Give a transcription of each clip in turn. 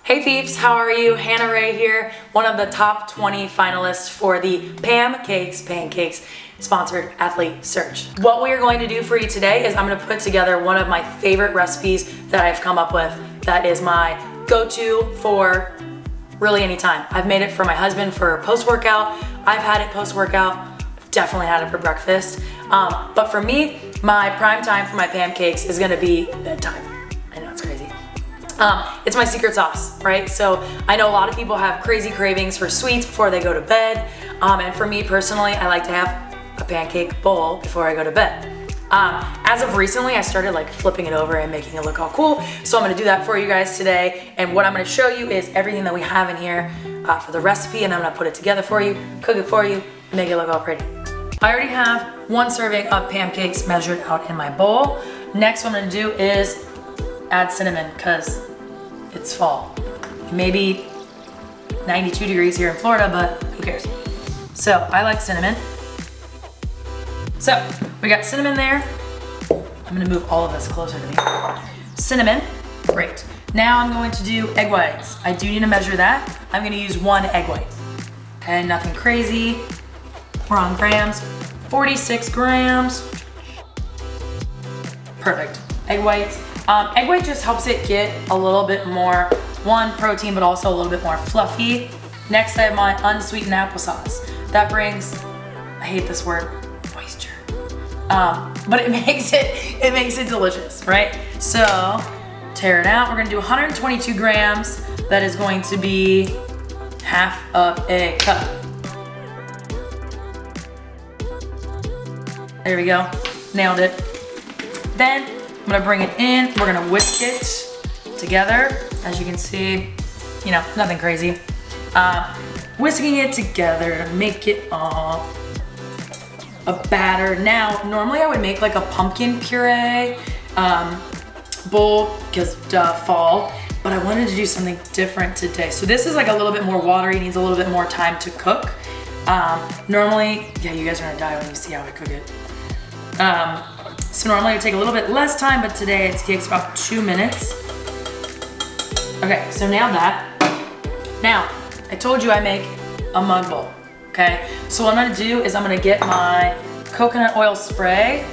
Hey Thieves, how are you? Hannah Ray here, one of the top 20 finalists for the Pancakes sponsored athlete search. What we are going to do for you today is I'm going to put together one of my favorite recipes that I've come up with that is my go-to for really any time. I've made it for my husband for post-workout. I've had it post-workout. Definitely had it for breakfast. But for me, my prime time for my pancakes is going to be bedtime. I know it's crazy. It's my secret sauce, right? So I know a lot of people have crazy cravings for sweets before they go to bed. And for me personally, I like to have a pancake bowl before I go to bed. As of recently, I started like flipping it over and making it look all cool. So I'm gonna do that for you guys today. And what I'm gonna show you is everything that we have in here for the recipe, and I'm gonna put it together for you, cook it for you, and make it look all pretty. I already have 1 serving of pancakes measured out in my bowl. Next, what I'm gonna do is add cinnamon, because it's fall. Maybe 92 degrees here in Florida, but who cares? So I like cinnamon. So we got cinnamon there. I'm gonna move all of this closer to me. Cinnamon, great. Now I'm going to do egg whites. I do need to measure that. I'm gonna use 1 egg white. Okay, nothing crazy. We're on grams, 46 grams. Perfect, egg whites. Egg white just helps it get a little bit more, protein, but also a little bit more fluffy. Next, I have my unsweetened applesauce. That brings, I hate this word, moisture. But it makes it delicious, right? So, tear it out. We're gonna do 122 grams. That is going to be half of a cup. There we go, nailed it. Then, I'm gonna bring it in, we're gonna whisk it together. As you can see, you know, nothing crazy. Whisking it together to make it all a batter. Now, normally I would make like a pumpkin puree bowl, because fall, but I wanted to do something different today. So this is like a little bit more watery, needs a little bit more time to cook. Normally, yeah, you guys are gonna die when you see how I cook it. So normally it would take a little bit less time, but today it takes about 2 minutes. Okay, so now that. Now, I told you I make a mug bowl, okay? So what I'm gonna do is I'm gonna get my coconut oil spray,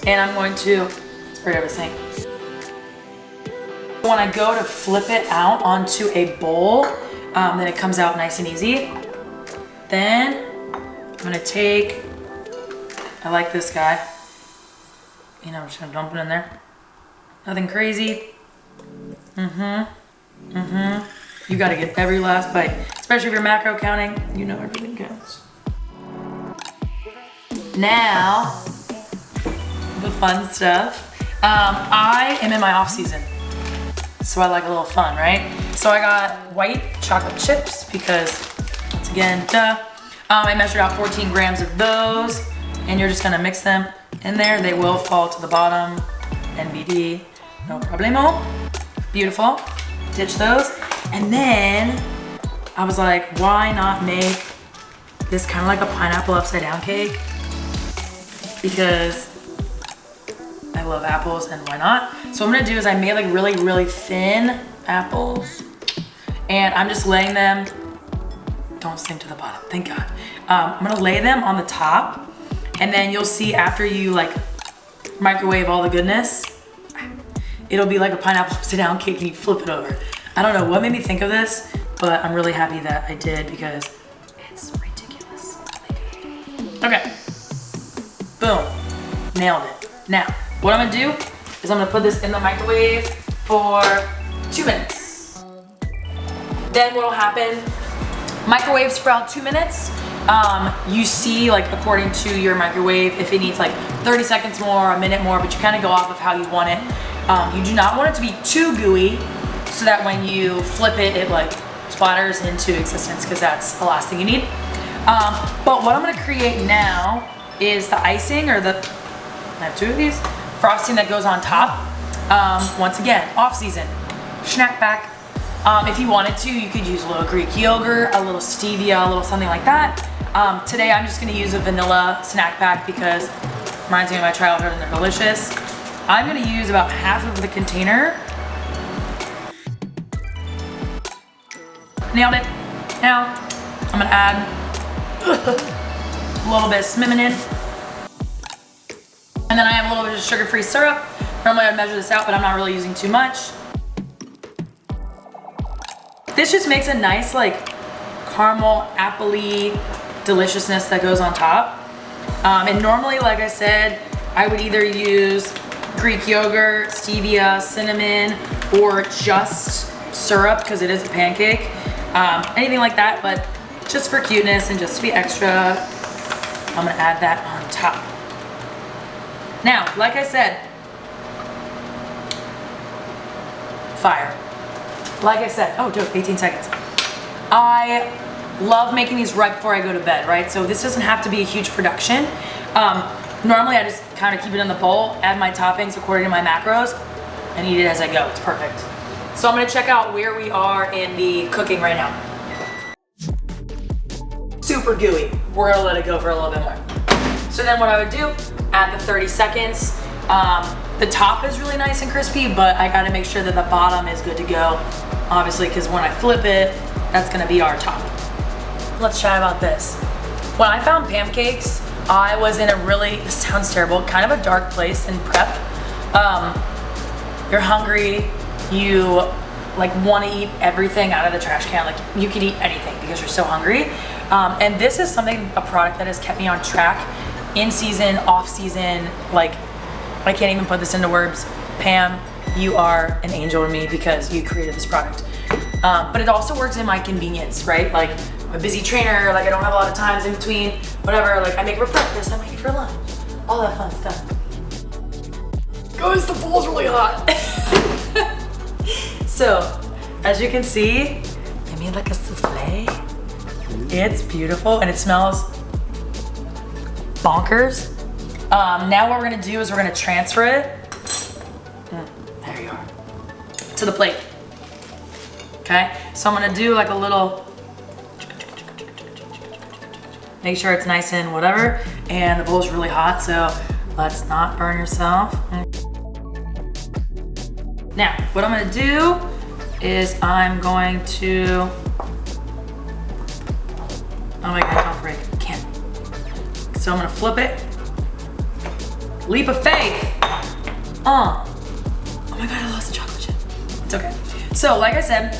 and I'm going to spray everything. When I go to flip it out onto a bowl, then it comes out nice and easy. Then I'm gonna take, I like this guy. You know, I'm just gonna dump it in there. Nothing crazy. You gotta get every last bite. Especially if you're macro counting, you know everything counts. Now, the fun stuff. I am in my off season, so I like a little fun, right? So I got white chocolate chips because, once again, duh. I measured out 14 grams of those, and you're just gonna mix them in there. They will fall to the bottom. NBD, no problemo. Beautiful. Ditch those. And then I was like, why not make this kind of like a pineapple upside down cake? Because I love apples, and why not? So what I'm gonna do is I made like really, really thin apples, and I'm just laying them, don't sink to the bottom, thank God. I'm gonna lay them on the top, and then you'll see after you like microwave all the goodness, it'll be like a pineapple upside down cake and you flip it over. I don't know what made me think of this, but I'm really happy that I did because it's ridiculous. Okay, boom, nailed it. Now, what I'm gonna do is I'm gonna put this in the microwave for 2 minutes. Then what'll happen, microwaves for about 2 minutes. You see, like, according to your microwave, if it needs like 30 seconds more, a minute more, but you kind of go off of how you want it. You do not want it to be too gooey, so that when you flip it, it like splatters into existence, because that's the last thing you need. But what I'm gonna create now is the icing, or the, I have 2 of these, frosting that goes on top. Once again, off season, snack pack. If you wanted to, you could use a little Greek yogurt, a little stevia, a little something like that. Today I'm just gonna use a vanilla snack pack because it reminds me of my childhood and they're delicious. I'm gonna use about half of the container nailed it. Now, I'm gonna add a little bit of cinnamon. And then I have a little bit of sugar-free syrup. Normally I'd measure this out, but I'm not really using too much. This just makes a nice like caramel, apple-y deliciousness that goes on top. And normally, like I said, I would either use Greek yogurt, stevia, cinnamon, or just syrup because it is a pancake. Anything like that, but just for cuteness and just to be extra, I'm gonna add that on top. Now, like I said, fire. Like I said, oh dude, 18 seconds. I love making these right before I go to bed, right? So this doesn't have to be a huge production. Normally I just kind of keep it in the bowl, add my toppings according to my macros, and eat it as I go. It's perfect. So I'm gonna check out where we are in the cooking right now. Super gooey. We're gonna let it go for a little bit more. So then what I would do, add the 30 seconds. The top is really nice and crispy, but I gotta make sure that the bottom is good to go, obviously, because when I flip it, that's gonna be our top. Let's chat about this. When I found Pamcakes, I was in a really, this sounds terrible, kind of a dark place in prep. You're hungry, you like want to eat everything out of the trash can, like you could eat anything because you're so hungry. And this is something, a product that has kept me on track in season, off season, like I can't even put this into words. Pam, you are an angel to me because you created this product. But it also works in my convenience, right? Like I'm a busy trainer, like I don't have a lot of times in between, whatever, like I make it for breakfast, I make it for lunch, all that fun stuff. Guys, the bowl's really hot. So, as you can see, I made like a souffle. It's beautiful and it smells bonkers. Now what we're gonna do is we're gonna transfer it, there you are, to the plate. Okay, so I'm gonna do like a little, make sure it's nice and whatever, and the bowl's really hot, so let's not burn yourself. Now, what I'm gonna do is I'm going to, oh my God, don't break, can't. So I'm gonna flip it. Leap of faith. Oh my God, I lost the chocolate chip. It's okay. So like I said,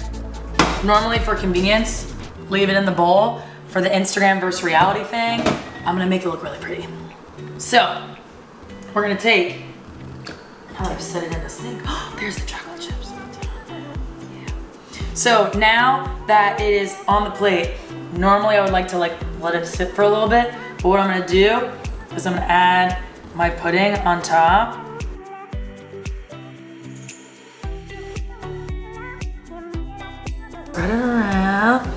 normally for convenience, leave it in the bowl. For the Instagram versus reality thing, I'm gonna make it look really pretty. So we're gonna take, now that I've set it in this thing, oh, there's the chocolate chips. Yeah. So now that it is on the plate, normally I would like to like let it sit for a little bit, but what I'm gonna do is I'm gonna add my pudding on top. Spread it around,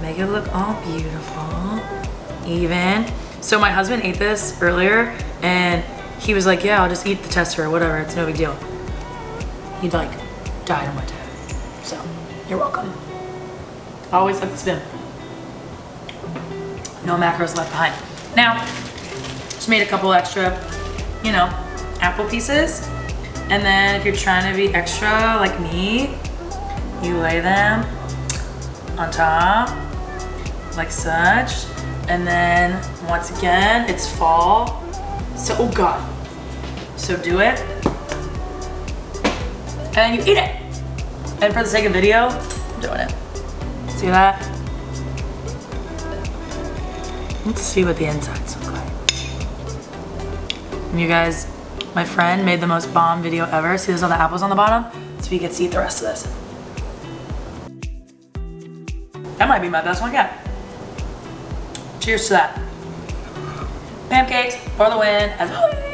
make it look all beautiful, even. So my husband ate this earlier and he was like, yeah, I'll just eat the tester or whatever, it's no big deal. He like died and went to heaven. So, you're welcome. I always like to spin. No macros left behind. Now, just made a couple extra, you know, apple pieces. And then if you're trying to be extra like me, you lay them on top, like such. And then once again, it's fall. So, oh God. So do it. And then you eat it. And for the sake of video, I'm doing it. See that? Let's see what the insides look like. And you guys, my friend made the most bomb video ever. See there's all the apples on the bottom? So you get to eat the rest of this. That might be my best one yet. Cheers to that. Pancakes for the win, as always.